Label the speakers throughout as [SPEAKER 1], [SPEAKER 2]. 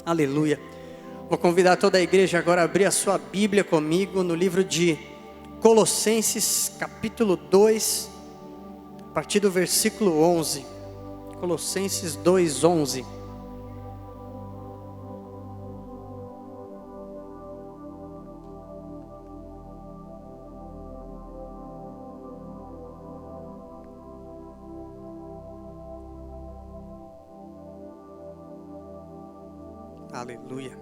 [SPEAKER 1] Aleluia. Vou convidar toda a igreja agora a abrir a sua Bíblia comigo no livro de Colossenses, capítulo 2, a partir do versículo 11. Colossenses 2, 11. Aleluia.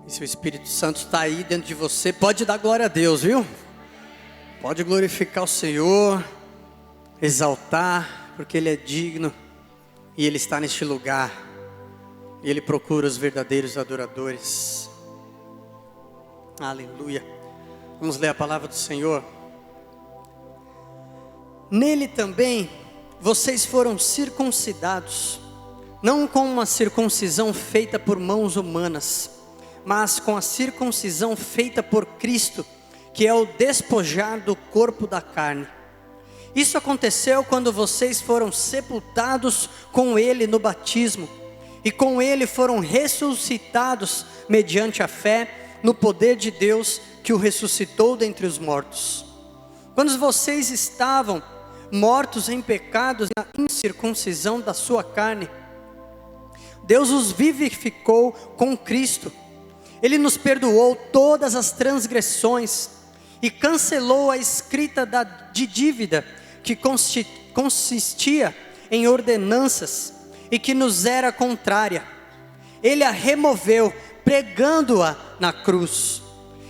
[SPEAKER 1] E se o Espírito Santo está aí dentro de você, pode dar glória a Deus, viu? Pode glorificar o Senhor, exaltar, porque Ele é digno e Ele está neste lugar. E Ele procura os verdadeiros adoradores. Aleluia. Vamos ler a palavra do Senhor. Nele também vocês foram circuncidados, não com uma circuncisão feita por mãos humanas, mas com a circuncisão feita por Cristo, que é o despojar do corpo da carne. Isso aconteceu quando vocês foram sepultados com Ele no batismo, e com Ele foram ressuscitados mediante a fé no poder de Deus que o ressuscitou dentre os mortos. Quando vocês estavam mortos em pecados e na incircuncisão da sua carne, Deus os vivificou com Cristo. Ele nos perdoou todas as transgressões e cancelou a escrita de dívida que consistia em ordenanças e que nos era contrária. Ele a removeu, pregando-a na cruz.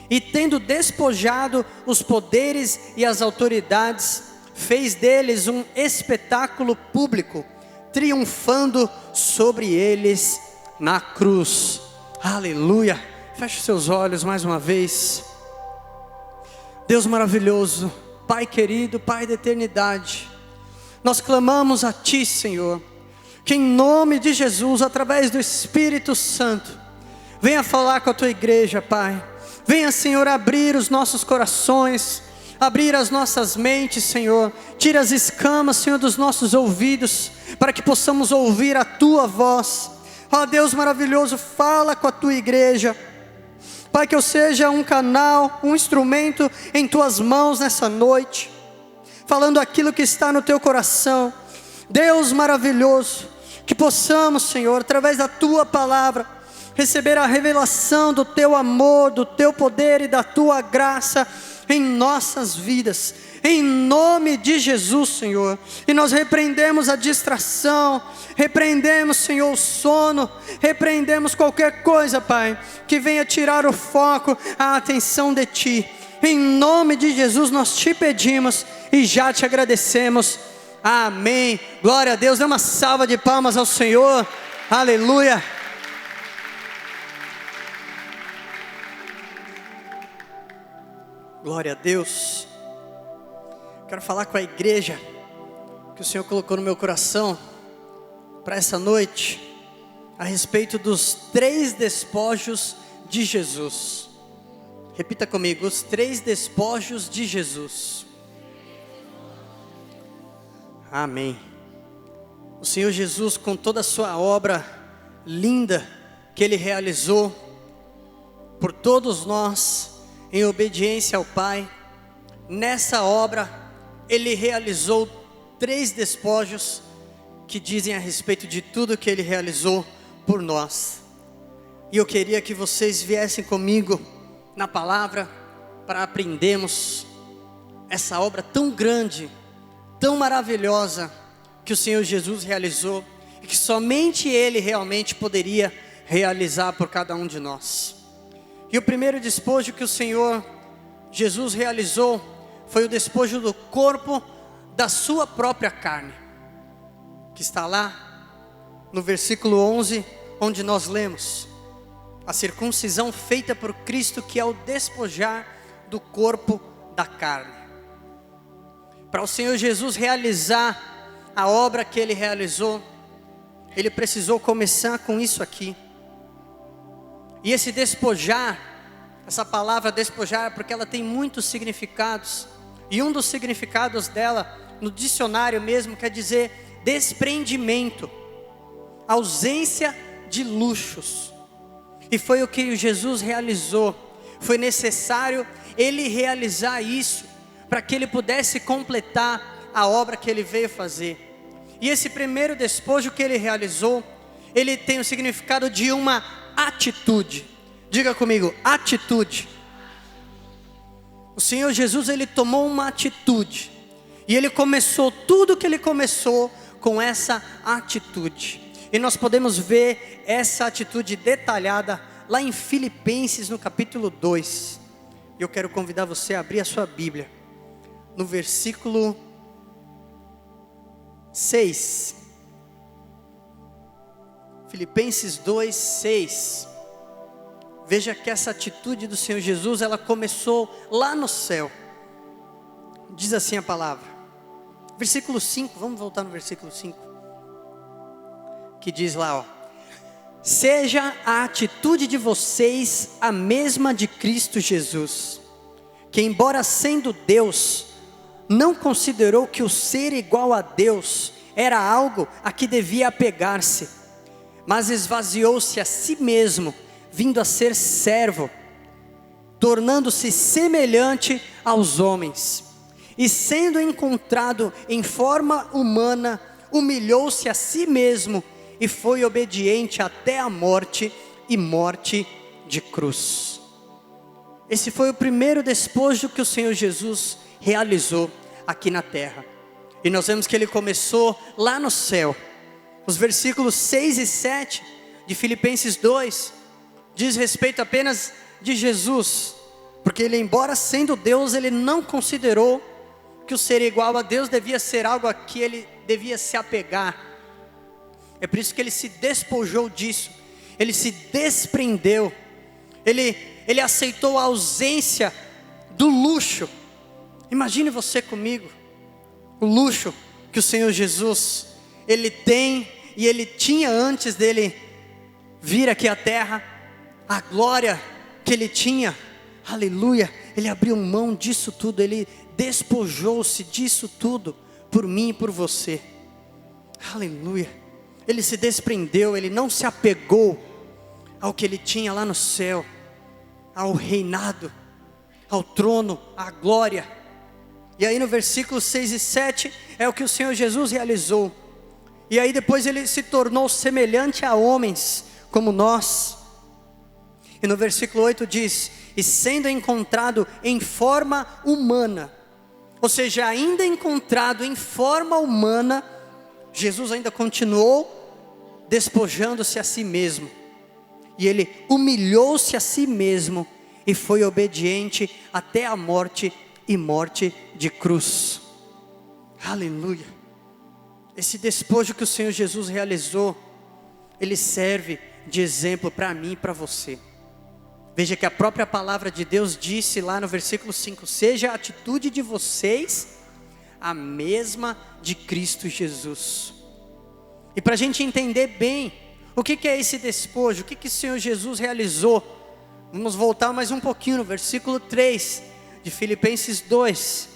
[SPEAKER 1] E tendo despojado os poderes e as autoridades, fez deles um espetáculo público, triunfando sobre eles na cruz. Aleluia. Feche seus olhos mais uma vez. Deus maravilhoso, Pai querido, Pai da eternidade, nós clamamos a Ti, Senhor, que em nome de Jesus, através do Espírito Santo, venha falar com a Tua igreja, Pai. Venha, Senhor, abrir os nossos corações, abrir as nossas mentes, Senhor. Tira as escamas, Senhor, dos nossos ouvidos, para que possamos ouvir a Tua voz. Ó Deus maravilhoso, fala com a Tua igreja. Pai, que eu seja um canal, um instrumento em Tuas mãos nessa noite, falando aquilo que está no Teu coração. Deus maravilhoso, que possamos, Senhor, através da Tua palavra, receber a revelação do Teu amor, do Teu poder e da Tua graça em nossas vidas, em nome de Jesus, Senhor. E nós repreendemos a distração, repreendemos, Senhor, o sono, repreendemos qualquer coisa, Pai, que venha tirar o foco, a atenção de Ti. Em nome de Jesus nós Te pedimos e já Te agradecemos. Amém. Glória a Deus. Dê uma salva de palmas ao Senhor. Aleluia. Glória a Deus. Quero falar com a igreja que o Senhor colocou no meu coração para essa noite, a respeito dos 3 despojos de Jesus. Repita comigo: os 3 despojos de Jesus. Amém. O Senhor Jesus, com toda a sua obra linda que Ele realizou por todos nós, em obediência ao Pai, nessa obra Ele realizou 3 despojos que dizem a respeito de tudo que Ele realizou por nós. E eu queria que vocês viessem comigo na palavra para aprendermos essa obra tão grande, tão maravilhosa que o Senhor Jesus realizou e que somente Ele realmente poderia realizar por cada um de nós. E o primeiro despojo que o Senhor Jesus realizou foi o despojo do corpo da sua própria carne, que está lá no versículo 11, onde nós lemos: a circuncisão feita por Cristo, que é o despojar do corpo da carne. Para o Senhor Jesus realizar a obra que Ele realizou, Ele precisou começar com isso aqui. E esse despojar, essa palavra despojar, porque ela tem muitos significados, e um dos significados dela, no dicionário mesmo, quer dizer desprendimento, ausência de luxos. E foi o que Jesus realizou. Foi necessário ele realizar isso para que ele pudesse completar a obra que ele veio fazer. E esse primeiro despojo que ele realizou, ele tem o significado de uma atitude. Diga comigo, atitude. O Senhor Jesus, ele tomou uma atitude. E ele começou tudo que ele começou com essa atitude. E nós podemos ver essa atitude detalhada lá em Filipenses, no capítulo 2. Eu quero convidar você a abrir a sua Bíblia, no versículo 6. Filipenses 2, 6. Veja que essa atitude do Senhor Jesus, ela começou lá no céu. Diz assim a palavra. Versículo 5, vamos voltar no versículo 5. Que diz lá, ó: seja a atitude de vocês a mesma de Cristo Jesus, que embora sendo Deus, não considerou que o ser igual a Deus era algo a que devia apegar-se, mas esvaziou-se a si mesmo, vindo a ser servo, tornando-se semelhante aos homens, e sendo encontrado em forma humana, humilhou-se a si mesmo, e foi obediente até a morte, e morte de cruz. Esse foi o primeiro despojo que o Senhor Jesus realizou aqui na terra. E nós vemos que ele começou lá no céu. Os versículos 6 e 7 de Filipenses 2 diz respeito apenas de Jesus, porque ele, embora sendo Deus, ele não considerou que o ser igual a Deus devia ser algo a que ele devia se apegar. É por isso que ele se despojou disso, ele se desprendeu, ele aceitou a ausência do luxo. Imagine você comigo, o luxo que o Senhor Jesus, ele tem e ele tinha antes dele vir aqui à terra, a glória que ele tinha, aleluia, ele abriu mão disso tudo, ele despojou-se disso tudo, por mim e por você, aleluia, ele se desprendeu, ele não se apegou ao que ele tinha lá no céu, ao reinado, ao trono, à glória. E aí no versículo 6 e 7 é o que o Senhor Jesus realizou. E aí depois ele se tornou semelhante a homens como nós. E no versículo 8 diz: e sendo encontrado em forma humana, ou seja, ainda encontrado em forma humana, Jesus ainda continuou despojando-se a si mesmo. E ele humilhou-se a si mesmo e foi obediente até a morte, e morte de cruz. Aleluia. Esse despojo que o Senhor Jesus realizou, ele serve de exemplo para mim e para você. Veja que a própria palavra de Deus disse lá no versículo 5: seja a atitude de vocês a mesma de Cristo Jesus. E para a gente entender bem o que é esse despojo, o que o Senhor Jesus realizou, vamos voltar mais um pouquinho no versículo 3 de Filipenses 2.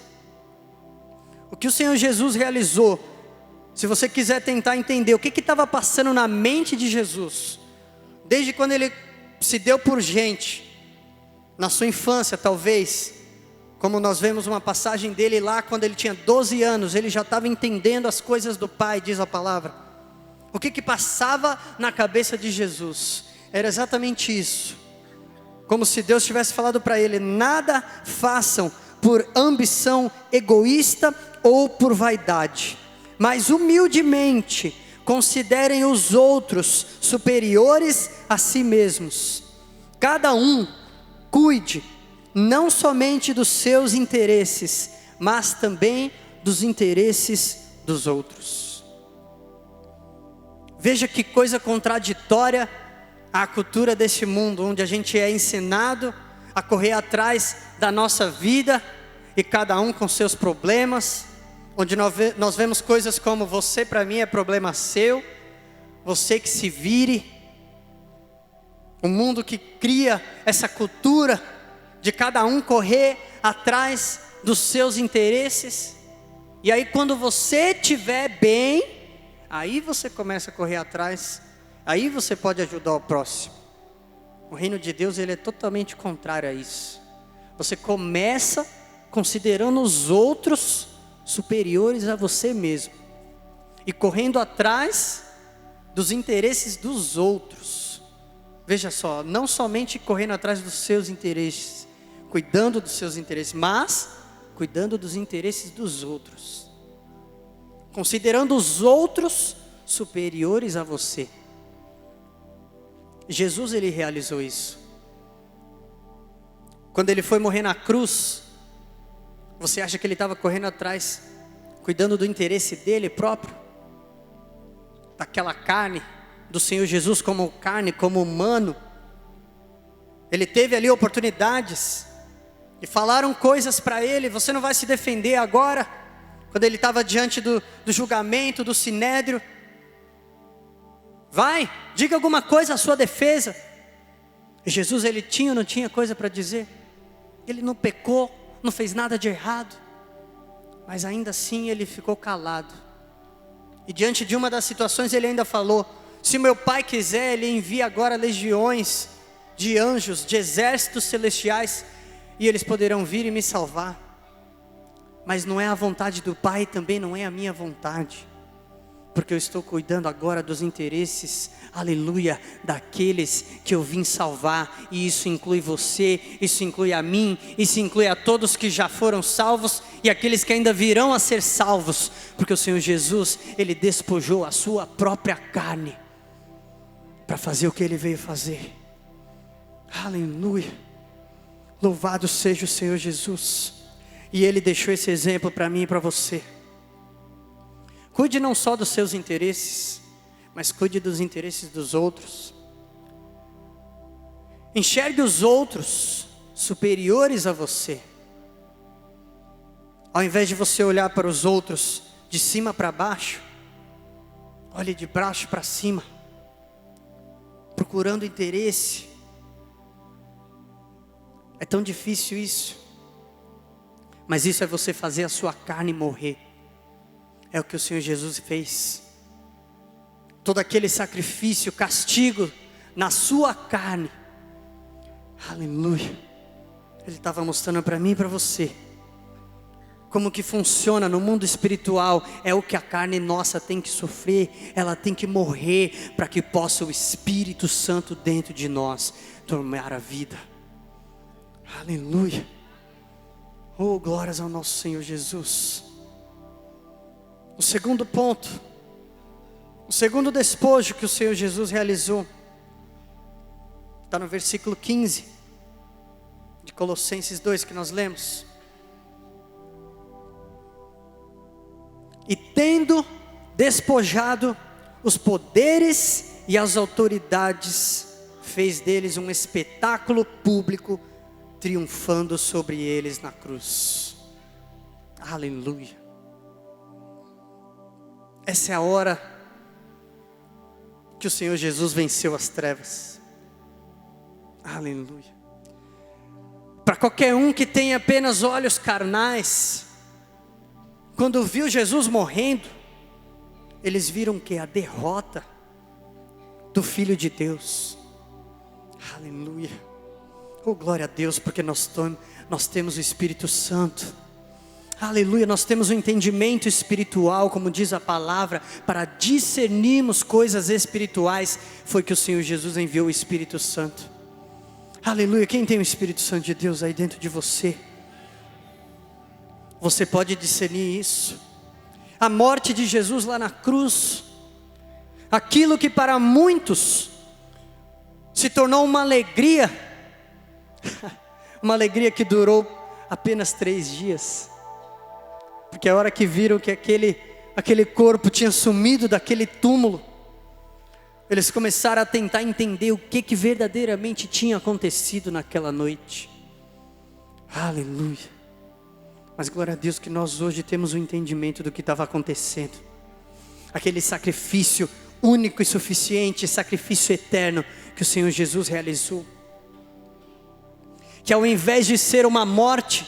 [SPEAKER 1] O que o Senhor Jesus realizou, se você quiser tentar entender o que estava passando na mente de Jesus, desde quando ele se deu por gente, na sua infância talvez, como nós vemos uma passagem dele lá, quando ele tinha 12 anos, ele já estava entendendo as coisas do Pai, diz a palavra. O que passava na cabeça de Jesus, era exatamente isso, como se Deus tivesse falado para ele: nada façam por ambição egoísta ou por vaidade, mas humildemente considerem os outros superiores a si mesmos. Cada um cuide não somente dos seus interesses, mas também dos interesses dos outros. Veja que coisa contraditória a cultura deste mundo, onde a gente é ensinado a correr atrás da nossa vida, e cada um com seus problemas, onde nós vemos coisas como: você para mim é problema seu, você que se vire. O mundo que cria essa cultura de cada um correr atrás dos seus interesses, e aí quando você estiver bem, aí você começa a correr atrás, aí você pode ajudar o próximo. O reino de Deus, ele é totalmente contrário a isso. Você começa considerando os outros superiores a você mesmo, e correndo atrás dos interesses dos outros. Veja só, não somente correndo atrás dos seus interesses, cuidando dos seus interesses, mas cuidando dos interesses dos outros, considerando os outros superiores a você. Jesus, ele realizou isso. Quando ele foi morrer na cruz, você acha que ele estava correndo atrás, cuidando do interesse dele próprio? Daquela carne, do Senhor Jesus como carne, como humano? Ele teve ali oportunidades, e falaram coisas para ele: você não vai se defender agora? Quando ele estava diante do julgamento, do sinédrio, vai, diga alguma coisa à sua defesa. E Jesus, ele tinha ou não tinha coisa para dizer? Ele não pecou, não fez nada de errado, mas ainda assim ele ficou calado. E diante de uma das situações ele ainda falou: se meu Pai quiser, ele envia agora legiões de anjos, de exércitos celestiais, e eles poderão vir e me salvar. Mas não é a vontade do Pai, também não é a minha vontade, porque eu estou cuidando agora dos interesses, aleluia, daqueles que eu vim salvar. E isso inclui você, isso inclui a mim, isso inclui a todos que já foram salvos e aqueles que ainda virão a ser salvos, porque o Senhor Jesus, ele despojou a sua própria carne para fazer o que ele veio fazer. Aleluia, louvado seja o Senhor Jesus. E ele deixou esse exemplo para mim e para você. Cuide não só dos seus interesses, mas cuide dos interesses dos outros. Enxergue os outros superiores a você. Ao invés de você olhar para os outros de cima para baixo, olhe de baixo para cima, procurando interesse. É tão difícil isso, mas isso é você fazer a sua carne morrer. É o que o Senhor Jesus fez. Todo aquele sacrifício, castigo na sua carne, aleluia, Ele estava mostrando para mim e para você como que funciona no mundo espiritual. É o que a carne nossa tem que sofrer, ela tem que morrer, para que possa o Espírito Santo dentro de nós tomar a vida. Aleluia. Oh, glórias ao nosso Senhor Jesus. O segundo ponto, o segundo despojo que o Senhor Jesus realizou, está no versículo 15 de Colossenses 2, que nós lemos. E tendo despojado os poderes e as autoridades, fez deles um espetáculo público, triunfando sobre eles na cruz. Aleluia. Essa é a hora que o Senhor Jesus venceu as trevas. Aleluia. Para qualquer um que tem apenas olhos carnais, quando viu Jesus morrendo, eles viram que a derrota do Filho de Deus. Aleluia. Oh, glória a Deus, porque nós temos o Espírito Santo. Aleluia, nós temos um entendimento espiritual, como diz a palavra, para discernirmos coisas espirituais. Foi que o Senhor Jesus enviou o Espírito Santo. Aleluia, quem tem o Espírito Santo de Deus aí dentro de você? Você pode discernir isso. A morte de Jesus lá na cruz, aquilo que para muitos se tornou uma alegria, uma alegria que durou apenas 3 dias. Porque a hora que viram que aquele corpo tinha sumido daquele túmulo, eles começaram a tentar entender o que verdadeiramente tinha acontecido naquela noite. Aleluia. Mas glória a Deus que nós hoje temos o entendimento do que estava acontecendo. Aquele sacrifício único e suficiente, sacrifício eterno que o Senhor Jesus realizou. Que ao invés de ser uma morte,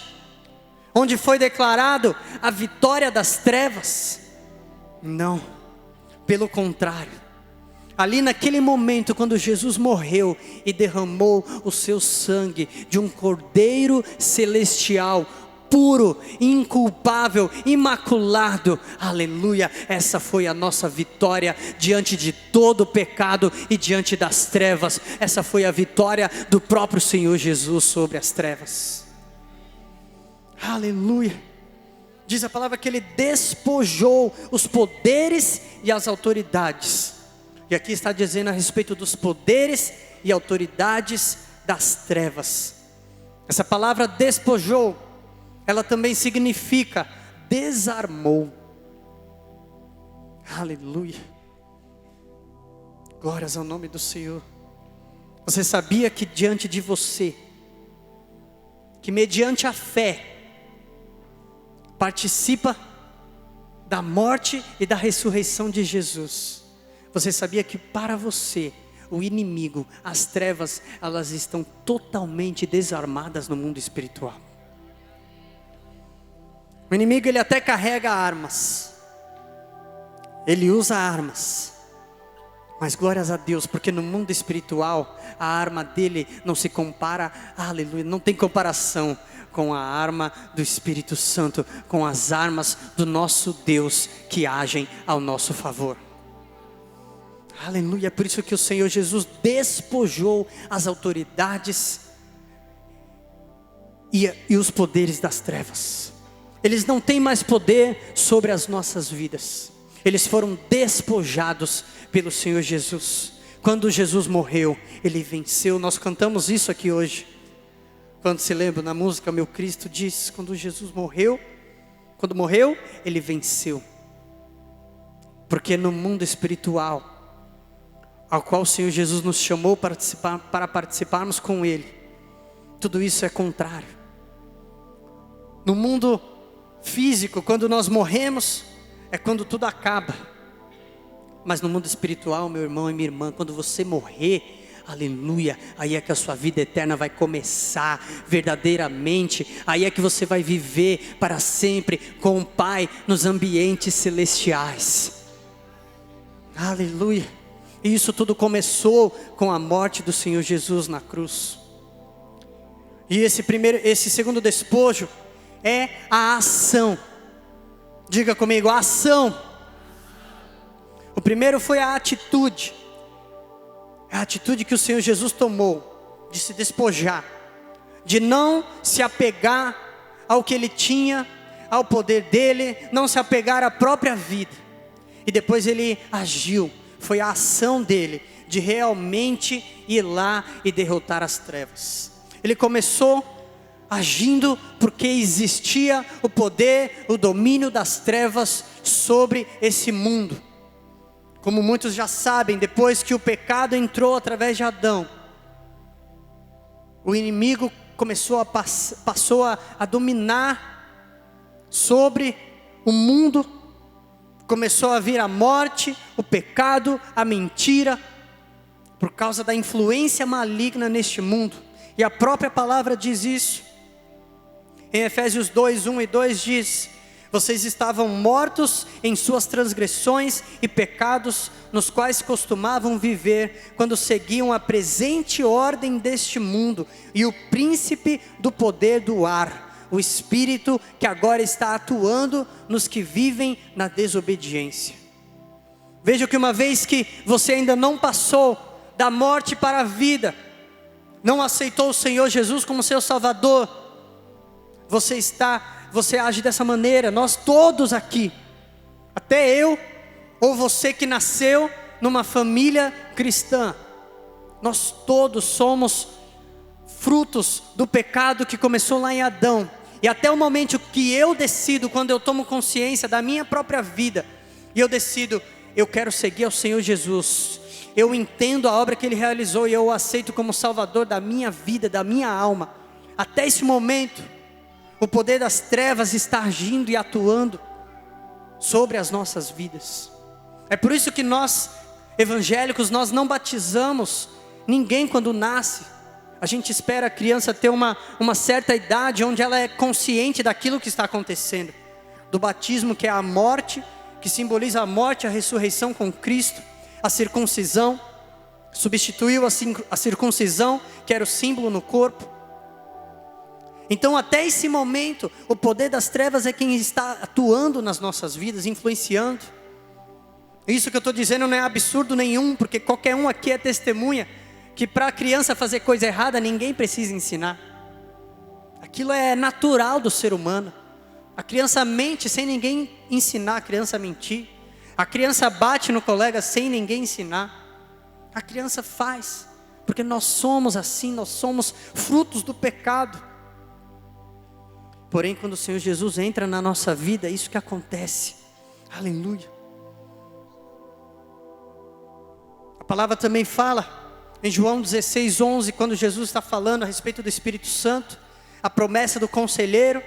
[SPEAKER 1] onde foi declarado a vitória das trevas, não, Pelo contrário, ali naquele momento, quando Jesus morreu e derramou o seu sangue de um cordeiro celestial, puro, inculpável, imaculado, aleluia, essa foi a nossa vitória diante de todo o pecado e diante das trevas. Essa foi a vitória do próprio Senhor Jesus sobre as trevas, aleluia. Diz a palavra que Ele despojou os poderes e as autoridades, e aqui está dizendo a respeito dos poderes e autoridades das trevas. Essa palavra despojou, ela também significa desarmou. Aleluia. Glórias ao nome do Senhor. Você sabia que diante de você, que mediante a fé, participa da morte e da ressurreição de Jesus. Você sabia que para você, o inimigo, as trevas, elas estão totalmente desarmadas no mundo espiritual. O inimigo, ele até carrega armas, ele usa armas, mas glórias a Deus, porque no mundo espiritual, a arma dele não se compara, aleluia, não tem comparação com a arma do Espírito Santo, com as armas do nosso Deus que agem ao nosso favor. Aleluia, é por isso que o Senhor Jesus despojou as autoridades e os poderes das trevas. Eles não têm mais poder sobre as nossas vidas. Eles foram despojados pelo Senhor Jesus. Quando Jesus morreu, Ele venceu. Nós cantamos isso aqui hoje. Quando se lembra na música, Meu Cristo diz, quando Jesus morreu, quando morreu, Ele venceu. Porque no mundo espiritual, ao qual o Senhor Jesus nos chamou para participarmos com Ele, tudo isso é contrário. No mundo físico, quando nós morremos, é quando tudo acaba. Mas no mundo espiritual, meu irmão e minha irmã, quando você morrer, aleluia, aí é que a sua vida eterna vai começar verdadeiramente. Aí é que você vai viver para sempre com o Pai nos ambientes celestiais. Aleluia. E isso tudo começou com a morte do Senhor Jesus na cruz. E esse segundo despojo é a ação. Diga comigo, a ação. O primeiro foi a atitude. A atitude que o Senhor Jesus tomou de se despojar, de não se apegar ao que Ele tinha, ao poder dele, não se apegar à própria vida. E depois Ele agiu. Foi a ação dele de realmente ir lá e derrotar as trevas. Ele começou agindo porque existia o poder, o domínio das trevas sobre esse mundo. Como muitos já sabem, depois que o pecado entrou através de Adão, o inimigo passou a dominar sobre o mundo. Começou a vir a morte, o pecado, a mentira, por causa da influência maligna neste mundo. E a própria palavra diz isso. Em Efésios 2, 1 e 2 diz: vocês estavam mortos em suas transgressões e pecados, nos quais costumavam viver, quando seguiam a presente ordem deste mundo, e o príncipe do poder do ar, o espírito que agora está atuando nos que vivem na desobediência. Veja que uma vez que você ainda não passou da morte para a vida, não aceitou o Senhor Jesus como seu Salvador, você age dessa maneira. Nós todos aqui, até eu, ou você que nasceu numa família cristã, nós todos somos frutos do pecado que começou lá em Adão. E até o momento que eu decido, quando eu tomo consciência da minha própria vida, e eu decido, eu quero seguir ao Senhor Jesus, eu entendo a obra que Ele realizou, e eu o aceito como Salvador da minha vida, da minha alma. Até esse momento, o poder das trevas está agindo e atuando sobre as nossas vidas. É por isso que nós, evangélicos, nós não batizamos ninguém quando nasce. A gente espera a criança ter uma certa idade, onde ela é consciente daquilo que está acontecendo. Do batismo, que é a morte, que simboliza a morte e a ressurreição com Cristo, a circuncisão, substituiu a circuncisão, que era o símbolo no corpo. Então até esse momento, o poder das trevas é quem está atuando nas nossas vidas, influenciando. Isso que eu estou dizendo não é absurdo nenhum, porque qualquer um aqui é testemunha, que para a criança fazer coisa errada, ninguém precisa ensinar. Aquilo é natural do ser humano. A criança mente sem ninguém ensinar a criança a mentir. A criança bate no colega sem ninguém ensinar. A criança faz, porque nós somos assim, nós somos frutos do pecado. Porém, quando o Senhor Jesus entra na nossa vida, é isso que acontece. Aleluia. A palavra também fala em João 16:11, quando Jesus está falando a respeito do Espírito Santo, a promessa do conselheiro,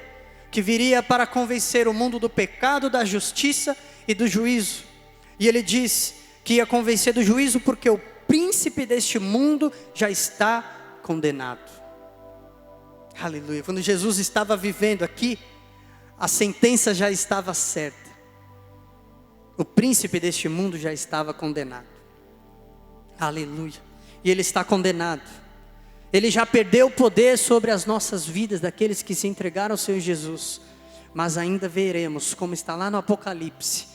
[SPEAKER 1] que viria para convencer o mundo do pecado, da justiça e do juízo. E ele diz que ia convencer do juízo porque o príncipe deste mundo já está condenado. Aleluia. Quando Jesus estava vivendo aqui, a sentença já estava certa. O príncipe deste mundo já estava condenado. Aleluia. E ele está condenado. Ele já perdeu o poder sobre as nossas vidas, daqueles que se entregaram ao Senhor Jesus. Mas ainda veremos, como está lá no Apocalipse,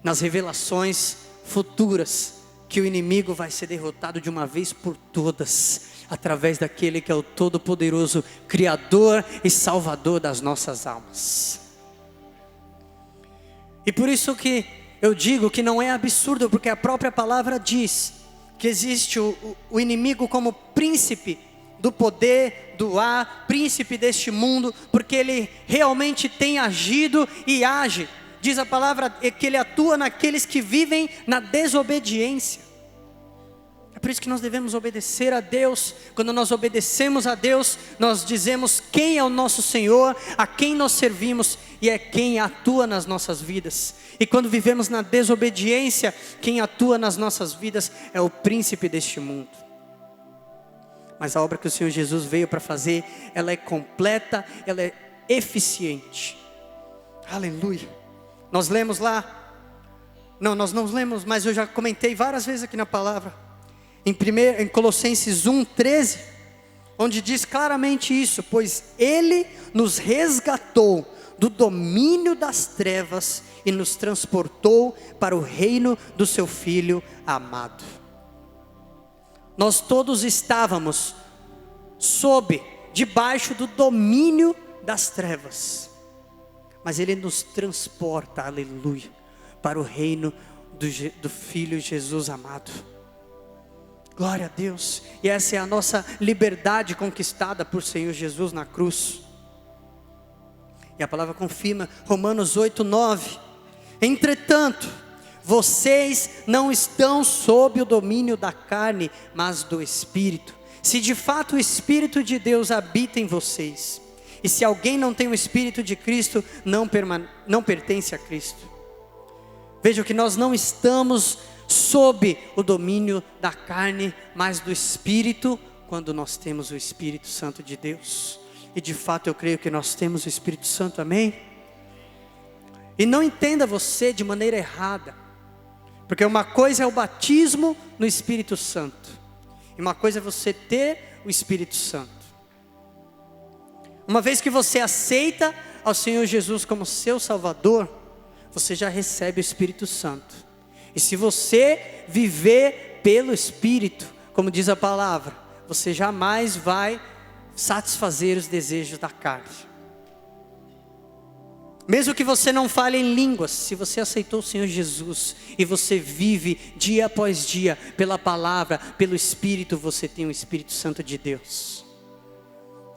[SPEAKER 1] nas revelações futuras, que o inimigo vai ser derrotado de uma vez por todas, através daquele que é o Todo-Poderoso, Criador e Salvador das nossas almas. E por isso que eu digo que não é absurdo, porque a própria palavra diz que existe o inimigo como príncipe do poder, do ar, príncipe deste mundo, porque ele realmente tem agido e age. Diz a palavra que ele atua naqueles que vivem na desobediência. É por isso que nós devemos obedecer a Deus. Quando nós obedecemos a Deus, nós dizemos quem é o nosso Senhor, a quem nós servimos, e é quem atua nas nossas vidas. E quando vivemos na desobediência, quem atua nas nossas vidas é o príncipe deste mundo. Mas a obra que o Senhor Jesus veio para fazer, ela é completa, ela é eficiente. Aleluia. Nós lemos lá, nós não lemos, mas eu já comentei várias vezes aqui na palavra, em Colossenses 1:13, onde diz claramente isso: pois Ele nos resgatou do domínio das trevas e nos transportou para o reino do seu Filho amado. Nós todos estávamos debaixo do domínio das trevas, mas Ele nos transporta, aleluia, para o reino do Filho Jesus amado. Glória a Deus. E essa é a nossa liberdade conquistada por Senhor Jesus na cruz. E a palavra confirma, Romanos 8:9. Entretanto, vocês não estão sob o domínio da carne, mas do Espírito. Se de fato o Espírito de Deus habita em vocês. E se alguém não tem o Espírito de Cristo, não pertence a Cristo. Vejam que nós não estamos sob o domínio da carne, mas do Espírito, quando nós temos o Espírito Santo de Deus. E de fato eu creio que nós temos o Espírito Santo, amém? E não entenda você de maneira errada, porque uma coisa é o batismo no Espírito Santo, e uma coisa é você ter o Espírito Santo. Uma vez que você aceita ao Senhor Jesus como seu Salvador, você já recebe o Espírito Santo. E se você viver pelo Espírito, como diz a palavra, você jamais vai satisfazer os desejos da carne. Mesmo que você não fale em línguas, se você aceitou o Senhor Jesus e você vive dia após dia pela palavra, pelo Espírito, você tem o Espírito Santo de Deus.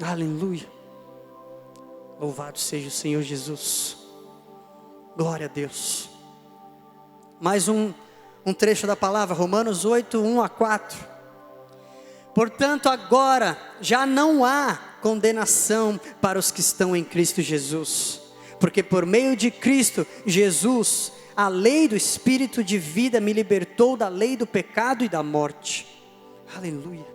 [SPEAKER 1] Aleluia. Louvado seja o Senhor Jesus. Glória a Deus. Mais um trecho da palavra, Romanos 8:1-4. Portanto, agora já não há condenação para os que estão em Cristo Jesus, porque por meio de Cristo Jesus, a lei do Espírito de vida me libertou da lei do pecado e da morte. Aleluia.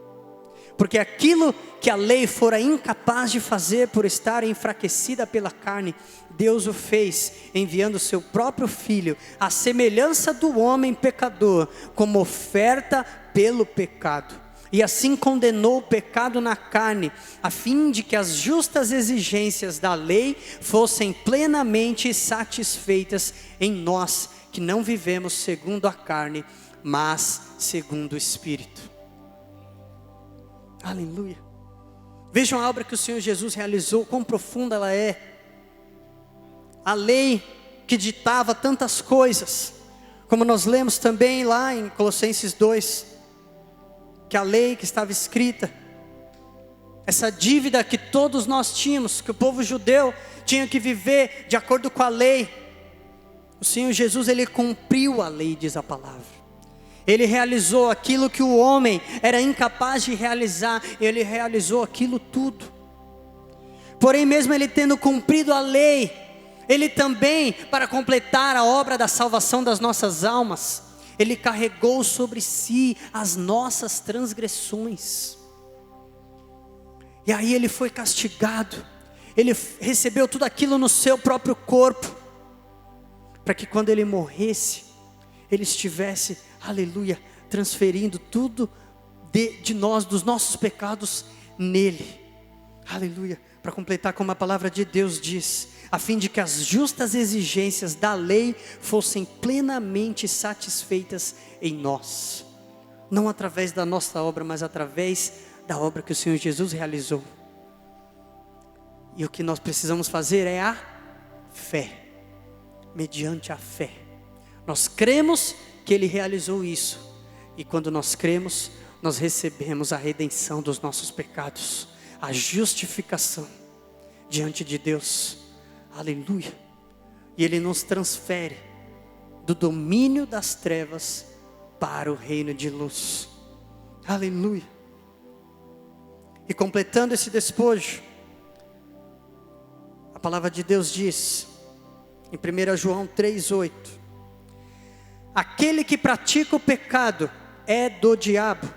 [SPEAKER 1] Porque aquilo que a lei fora incapaz de fazer por estar enfraquecida pela carne, Deus o fez, enviando o seu próprio Filho, à semelhança do homem pecador, como oferta pelo pecado. E assim condenou o pecado na carne, a fim de que as justas exigências da lei fossem plenamente satisfeitas em nós, que não vivemos segundo a carne, mas segundo o Espírito. Aleluia. Vejam a obra que o Senhor Jesus realizou, quão profunda ela é. A lei que ditava tantas coisas, como nós lemos também lá em Colossenses 2, que a lei que estava escrita, essa dívida que todos nós tínhamos, que o povo judeu tinha que viver de acordo com a lei, o Senhor Jesus, Ele cumpriu a lei, diz a palavra. Ele realizou aquilo que o homem era incapaz de realizar, Ele realizou aquilo tudo. Porém, mesmo Ele tendo cumprido a lei, Ele também, para completar a obra da salvação das nossas almas, Ele carregou sobre si as nossas transgressões. E aí Ele foi castigado, Ele recebeu tudo aquilo no seu próprio corpo, para que quando Ele morresse, Ele estivesse, aleluia, transferindo tudo de nós, dos nossos pecados, nele. Aleluia, para completar como a palavra de Deus diz, a fim de que as justas exigências da lei fossem plenamente satisfeitas em nós. Não através da nossa obra, mas através da obra que o Senhor Jesus realizou. E o que nós precisamos fazer é a fé. Mediante a fé. Nós cremos que Ele realizou isso. E quando nós cremos, nós recebemos a redenção dos nossos pecados. A justificação diante de Deus. Aleluia. E Ele nos transfere do domínio das trevas para o reino de luz. Aleluia. E completando esse despojo, a palavra de Deus diz, em 1 João 3,8: aquele que pratica o pecado é do diabo,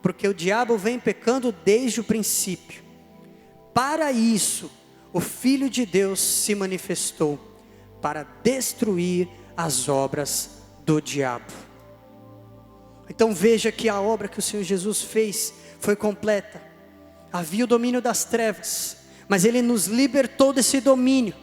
[SPEAKER 1] porque o diabo vem pecando desde o princípio. Para isso, o Filho de Deus se manifestou, para destruir as obras do diabo. Então veja que a obra que o Senhor Jesus fez foi completa. Havia o domínio das trevas, mas Ele nos libertou desse domínio,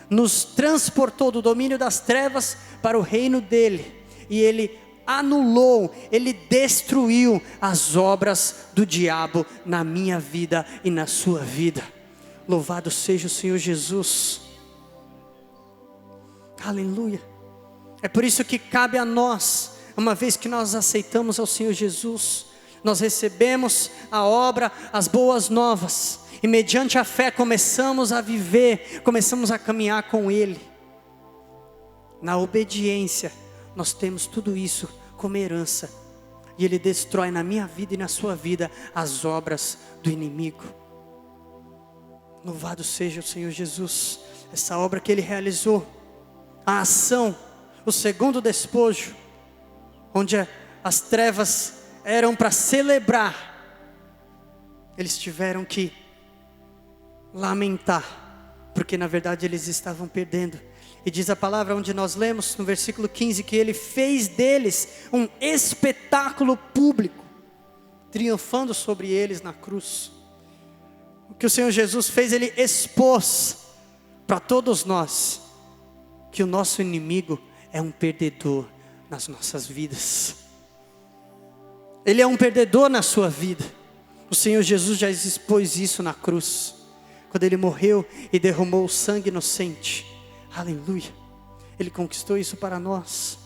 [SPEAKER 1] nos transportou do domínio das trevas para o reino dEle, e Ele anulou, Ele destruiu as obras do diabo na minha vida e na sua vida. Louvado seja o Senhor Jesus. Aleluia. É por isso que cabe a nós, uma vez que nós aceitamos ao Senhor Jesus, nós recebemos a obra, as boas novas, e mediante a fé começamos a viver, começamos a caminhar com Ele. Na obediência, nós temos tudo isso como herança, e Ele destrói na minha vida e na sua vida as obras do inimigo. Louvado seja o Senhor Jesus, essa obra que Ele realizou, a ação, o segundo despojo, onde as trevas eram para celebrar, eles tiveram que lamentar, porque na verdade eles estavam perdendo. E diz a palavra onde nós lemos no versículo 15, que Ele fez deles um espetáculo público, triunfando sobre eles na cruz. O que o Senhor Jesus fez, Ele expôs para todos nós, que o nosso inimigo é um perdedor nas nossas vidas. Ele é um perdedor na sua vida. O Senhor Jesus já expôs isso na cruz, quando Ele morreu e derramou o sangue inocente. Aleluia. Ele conquistou isso para nós.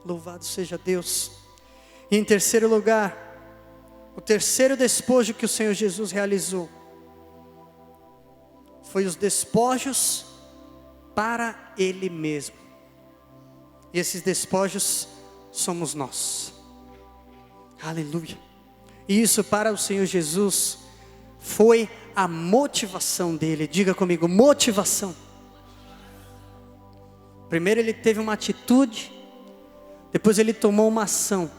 [SPEAKER 1] Louvado seja Deus. E em terceiro lugar, o terceiro despojo que o Senhor Jesus realizou foi os despojos para Ele mesmo. E esses despojos somos nós. Aleluia. E isso para o Senhor Jesus foi a motivação dele. Diga comigo, motivação. Primeiro Ele teve uma atitude, depois Ele tomou uma ação.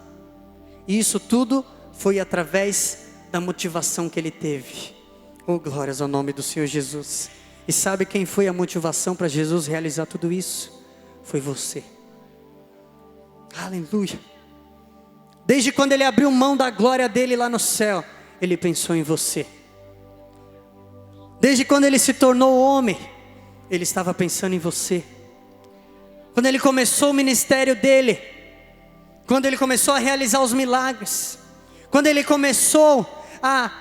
[SPEAKER 1] E isso tudo foi através da motivação que ele teve. Oh, glórias ao nome do Senhor Jesus. E sabe quem foi a motivação para Jesus realizar tudo isso? Foi você. Aleluia. Desde quando ele abriu mão da glória dele lá no céu, ele pensou em você. Desde quando ele se tornou homem, ele estava pensando em você. Quando ele começou o ministério dele, quando ele começou a realizar os milagres, quando ele começou a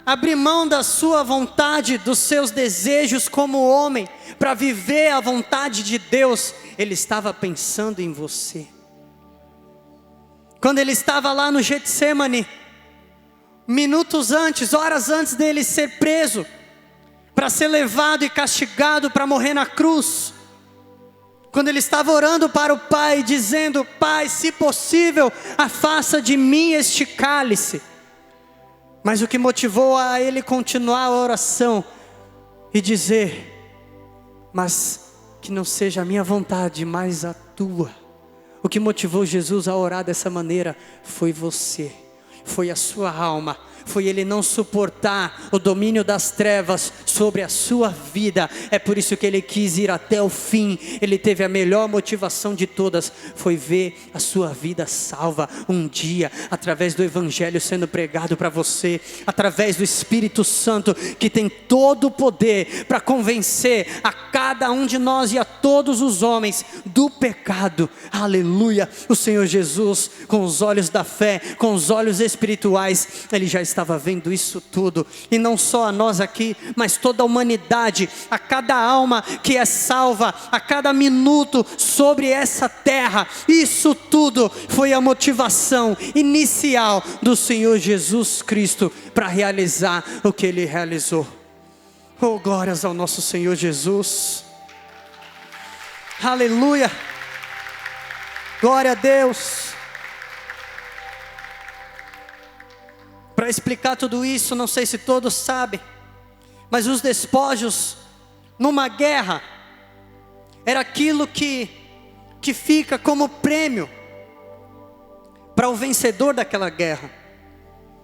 [SPEAKER 1] abrir mão da sua vontade, dos seus desejos como homem, para viver a vontade de Deus, ele estava pensando em você. Quando ele estava lá no Getsemane, minutos antes, horas antes dele ser preso, para ser levado e castigado para morrer na cruz, quando ele estava orando para o Pai, dizendo: Pai, se possível, afasta de mim este cálice. Mas o que motivou a ele continuar a oração e dizer: mas que não seja a minha vontade, mas a tua. O que motivou Jesus a orar dessa maneira foi você, foi a sua alma, foi ele não suportar o domínio das trevas sobre a sua vida. É por isso que ele quis ir até o fim. Ele teve a melhor motivação de todas, foi ver a sua vida salva um dia, através do evangelho sendo pregado para você, através do Espírito Santo, que tem todo o poder para convencer a cada um de nós e a todos os homens do pecado. Aleluia. O Senhor Jesus, com os olhos da fé, com os olhos espirituais, ele já estava vendo isso tudo. E não só a nós aqui, mas toda a humanidade, a cada alma que é salva, a cada minuto sobre essa terra. Isso tudo foi a motivação inicial do Senhor Jesus Cristo para realizar o que ele realizou. Oh, glórias ao nosso Senhor Jesus. Aleluia. Glória a Deus. Para explicar tudo isso, não sei se todos sabem, mas os despojos numa guerra era aquilo que fica como prêmio para o vencedor daquela guerra.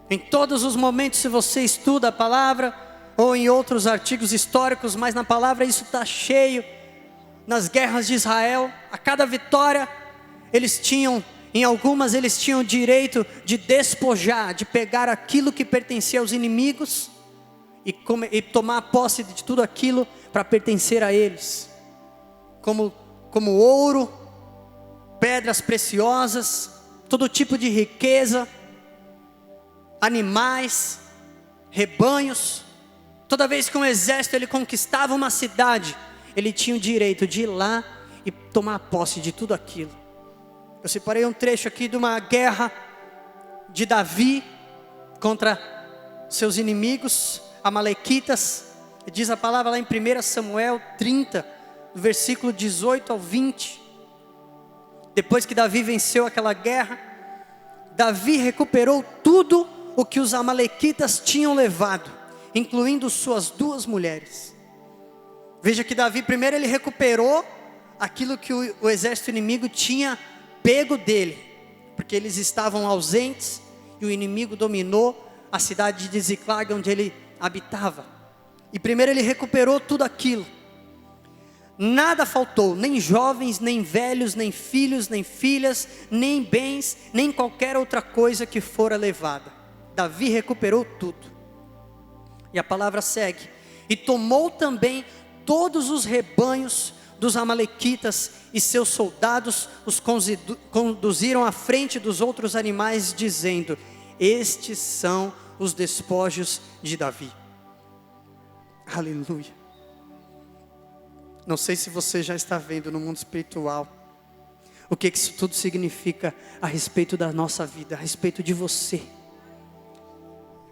[SPEAKER 1] Em todos os momentos, se você estuda a palavra ou em outros artigos históricos, mas na palavra isso está cheio. Nas guerras de Israel, a cada vitória em algumas eles tinham o direito de despojar, de pegar aquilo que pertencia aos inimigos e tomar posse de tudo aquilo para pertencer a eles, como ouro, pedras preciosas, todo tipo de riqueza, animais, rebanhos. Toda vez que um exército ele conquistava uma cidade, ele tinha o direito de ir lá e tomar posse de tudo aquilo. Eu separei um trecho aqui de uma guerra de Davi contra seus inimigos, amalequitas. Diz a palavra lá em 1 Samuel 30, versículo 18 ao 20. Depois que Davi venceu aquela guerra, Davi recuperou tudo o que os amalequitas tinham levado, incluindo suas 2 mulheres. Veja que Davi primeiro ele recuperou aquilo que o exército inimigo tinha pego dele, porque eles estavam ausentes e o inimigo dominou a cidade de Ziclag, onde ele habitava. E primeiro ele recuperou tudo aquilo. Nada faltou, nem jovens, nem velhos, nem filhos, nem filhas, nem bens, nem qualquer outra coisa que fora levada. Davi recuperou tudo. E a palavra segue: e tomou também todos os rebanhos dos amalequitas, e seus soldados os conduziram à frente dos outros animais, dizendo: estes são os despojos de Davi. Aleluia. Não sei se você já está vendo no mundo espiritual o que isso tudo significa a respeito da nossa vida, a respeito de você.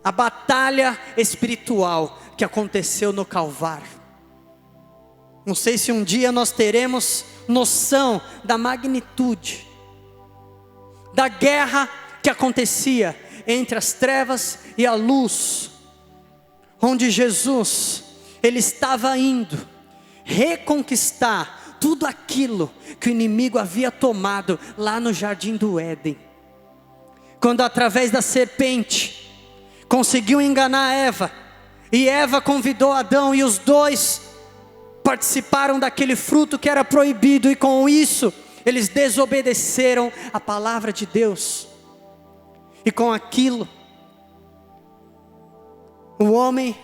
[SPEAKER 1] A batalha espiritual que aconteceu no Calvário. Não sei se um dia nós teremos noção da magnitude da guerra que acontecia entre as trevas e a luz, onde Jesus, ele estava indo reconquistar tudo aquilo que o inimigo havia tomado lá no jardim do Éden. Quando através da serpente, conseguiu enganar Eva, e Eva convidou Adão, e os dois participaram daquele fruto que era proibido, e com isso, eles desobedeceram a palavra de Deus, e com aquilo, o homem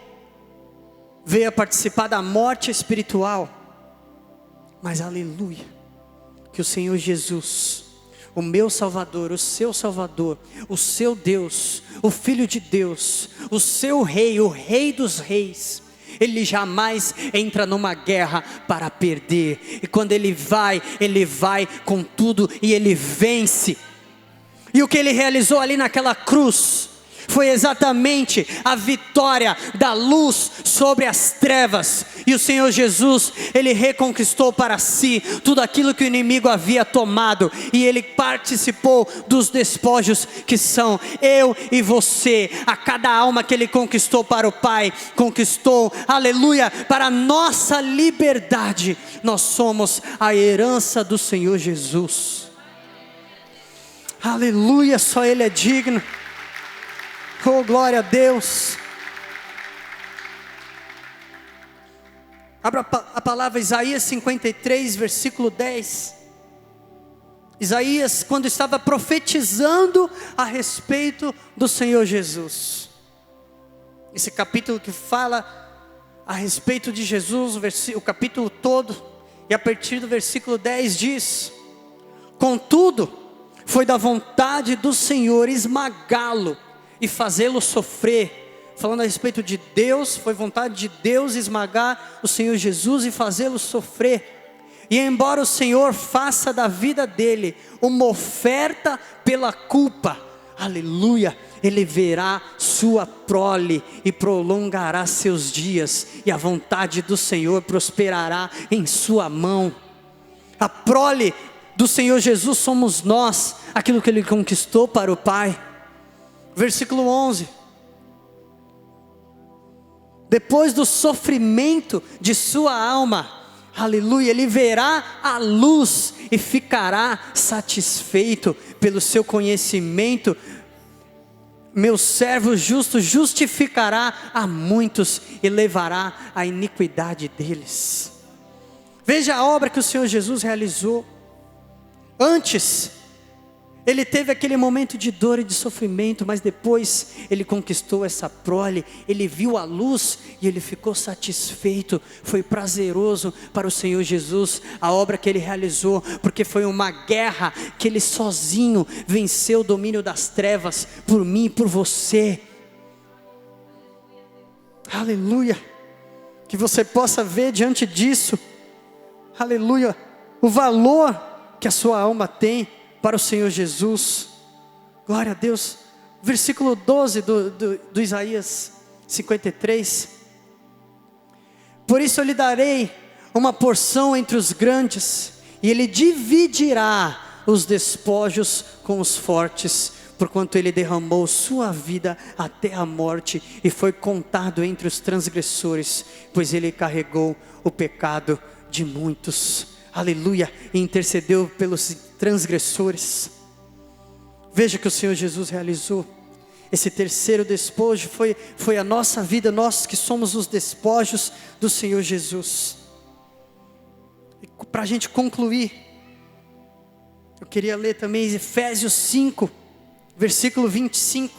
[SPEAKER 1] veio a participar da morte espiritual, mas aleluia, que o Senhor Jesus, o meu Salvador, o seu Salvador, o seu Deus, o Filho de Deus, o seu Rei, o Rei dos Reis, Ele jamais entra numa guerra para perder, e quando Ele vai com tudo, e Ele vence, e o que Ele realizou ali naquela cruz, foi exatamente a vitória da luz sobre as trevas, e o Senhor Jesus, Ele reconquistou para si, tudo aquilo que o inimigo havia tomado, e Ele participou dos despojos que são eu e você, a cada alma que Ele conquistou para o Pai, conquistou, aleluia, para a nossa liberdade, nós somos a herança do Senhor Jesus, aleluia, só Ele é digno. Oh, glória a Deus. Abra a palavra Isaías 53, versículo 10. Isaías, quando estava profetizando a respeito do Senhor Jesus. Esse capítulo que fala a respeito de Jesus, o capítulo todo, e a partir do versículo 10 diz: contudo, foi da vontade do Senhor esmagá-lo e fazê-lo sofrer. Falando a respeito de Deus, foi vontade de Deus esmagar o Senhor Jesus e fazê-lo sofrer. E embora o Senhor faça da vida dele uma oferta pela culpa, aleluia, ele verá sua prole e prolongará seus dias, e a vontade do Senhor prosperará em sua mão. A prole do Senhor Jesus somos nós, aquilo que Ele conquistou para o Pai. Versículo 11: depois do sofrimento de sua alma, aleluia, Ele verá a luz e ficará satisfeito pelo seu conhecimento. Meu servo justo justificará a muitos e levará a iniquidade deles. Veja a obra que o Senhor Jesus realizou. Antes, Ele teve aquele momento de dor e de sofrimento, mas depois Ele conquistou essa prole, Ele viu a luz e Ele ficou satisfeito. Foi prazeroso para o Senhor Jesus a obra que Ele realizou, porque foi uma guerra que Ele sozinho venceu o domínio das trevas, por mim e por você. Aleluia, que você possa ver diante disso, aleluia, o valor que a sua alma tem para o Senhor Jesus. Glória a Deus. Versículo 12 do Isaías 53. Por isso eu lhe darei uma porção entre os grandes, e ele dividirá os despojos com os fortes, porquanto ele derramou sua vida até a morte, e foi contado entre os transgressores, pois ele carregou o pecado de muitos. Aleluia, e intercedeu pelos transgressores. Veja que o Senhor Jesus realizou. Esse terceiro despojo foi a nossa vida, nós que somos os despojos do Senhor Jesus. Para a gente concluir, eu queria ler também Efésios 5, versículo 25,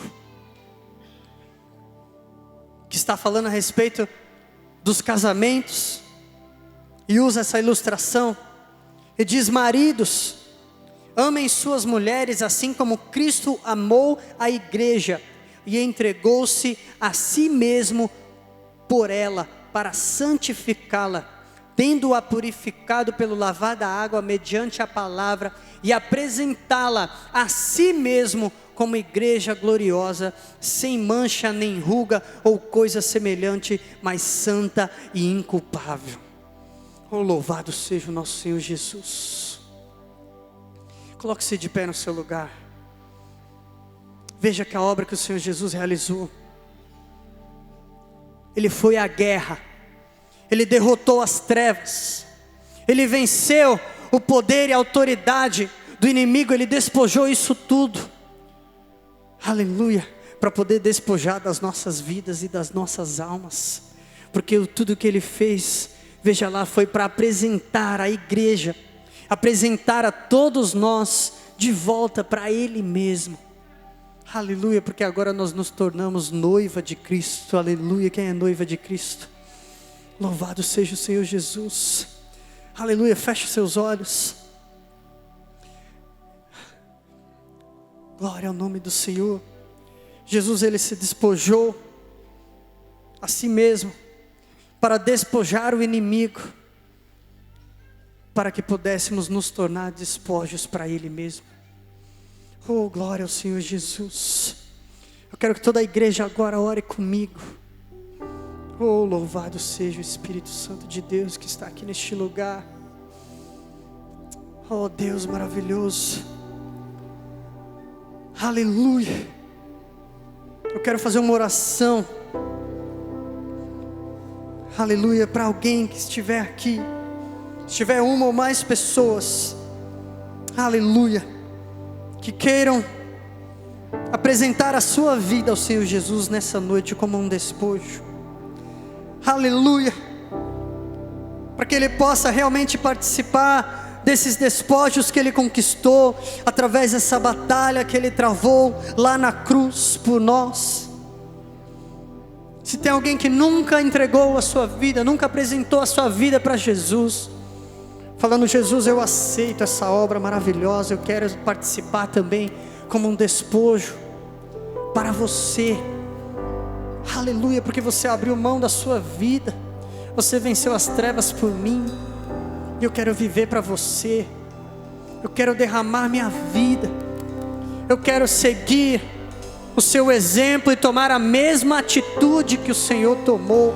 [SPEAKER 1] que está falando a respeito dos casamentos, e usa essa ilustração, e diz: maridos, amem suas mulheres assim como Cristo amou a igreja, e entregou-se a si mesmo por ela, para santificá-la, tendo-a purificado pelo lavar da água mediante a palavra, e apresentá-la a si mesmo como igreja gloriosa, sem mancha nem ruga ou coisa semelhante, mas santa e inculpável. Oh, louvado seja o nosso Senhor Jesus. Coloque-se de pé no seu lugar. Veja que a obra que o Senhor Jesus realizou. Ele foi à guerra, Ele derrotou as trevas, Ele venceu o poder e a autoridade do inimigo, Ele despojou isso tudo. Aleluia, para poder despojar das nossas vidas e das nossas almas, porque tudo que Ele fez, veja lá, foi para apresentar a igreja, apresentar a todos nós de volta para Ele mesmo. Aleluia, porque agora nós nos tornamos noiva de Cristo. Aleluia, quem é noiva de Cristo? Louvado seja o Senhor Jesus. Aleluia, feche os seus olhos. Glória ao nome do Senhor. Jesus, Ele se despojou a si mesmo, para despojar o inimigo, para que pudéssemos nos tornar despojos para Ele mesmo. Oh, glória ao Senhor Jesus. Eu quero que toda a igreja agora ore comigo. Oh, louvado seja o Espírito Santo de Deus que está aqui neste lugar. Oh, Deus maravilhoso. Aleluia. Eu quero fazer uma oração. Aleluia, para alguém que estiver aqui. Se tiver uma ou mais pessoas, aleluia, que queiram apresentar a sua vida ao Senhor Jesus nessa noite como um despojo. Aleluia, para que Ele possa realmente participar desses despojos que Ele conquistou, através dessa batalha que Ele travou lá na cruz por nós. Se tem alguém que nunca entregou a sua vida, nunca apresentou a sua vida para Jesus, falando: Jesus, eu aceito essa obra maravilhosa, eu quero participar também como um despojo para você. Aleluia, porque você abriu mão da sua vida, você venceu as trevas por mim, e eu quero viver para você. Eu quero derramar minha vida, eu quero seguir o seu exemplo e tomar a mesma atitude que o Senhor tomou,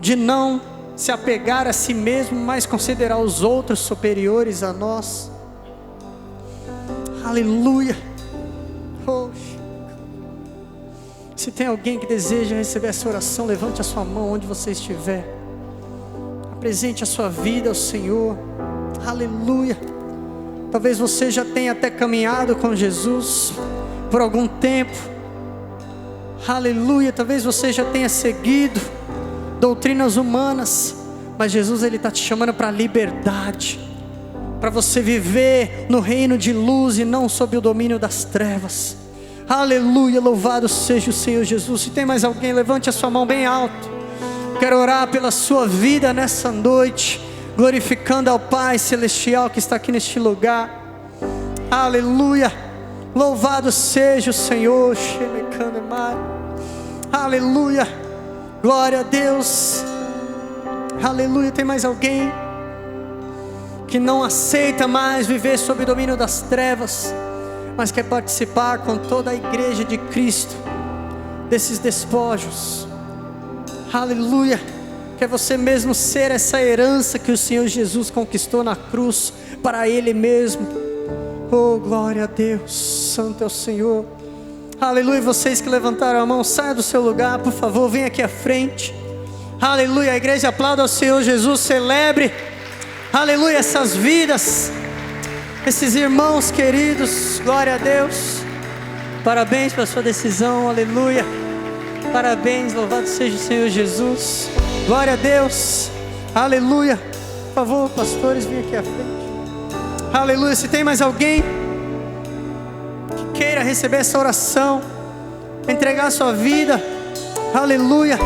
[SPEAKER 1] de não se apegar a si mesmo, mas considerar os outros superiores a nós. Aleluia. Oh. Se tem alguém que deseja receber essa oração, levante a sua mão onde você estiver. Apresente a sua vida ao Senhor. Aleluia. Talvez você já tenha até caminhado com Jesus por algum tempo. Aleluia. Talvez você já tenha seguido doutrinas humanas, mas Jesus, Ele está te chamando para a liberdade, para você viver no reino de luz e não sob o domínio das trevas. Aleluia, louvado seja o Senhor Jesus. Se tem mais alguém, levante a sua mão bem alto. Quero orar pela sua vida nessa noite, glorificando ao Pai Celestial que está aqui neste lugar. Aleluia, louvado seja o Senhor. Aleluia, glória a Deus. Aleluia, tem mais alguém que não aceita mais viver sob o domínio das trevas, mas quer participar com toda a igreja de Cristo desses despojos? Aleluia, quer você mesmo ser essa herança que o Senhor Jesus conquistou na cruz para Ele mesmo. Oh, glória a Deus, santo é o Senhor. Aleluia, vocês que levantaram a mão, saia do seu lugar, por favor, venha aqui à frente. Aleluia, a igreja aplauda ao Senhor Jesus, celebre, aleluia, essas vidas, esses irmãos queridos. Glória a Deus. Parabéns pela sua decisão, aleluia. Parabéns, louvado seja o Senhor Jesus. Glória a Deus, aleluia. Por favor, pastores, venham aqui à frente. Aleluia, se tem mais alguém que queira receber essa oração, entregar a sua vida, aleluia.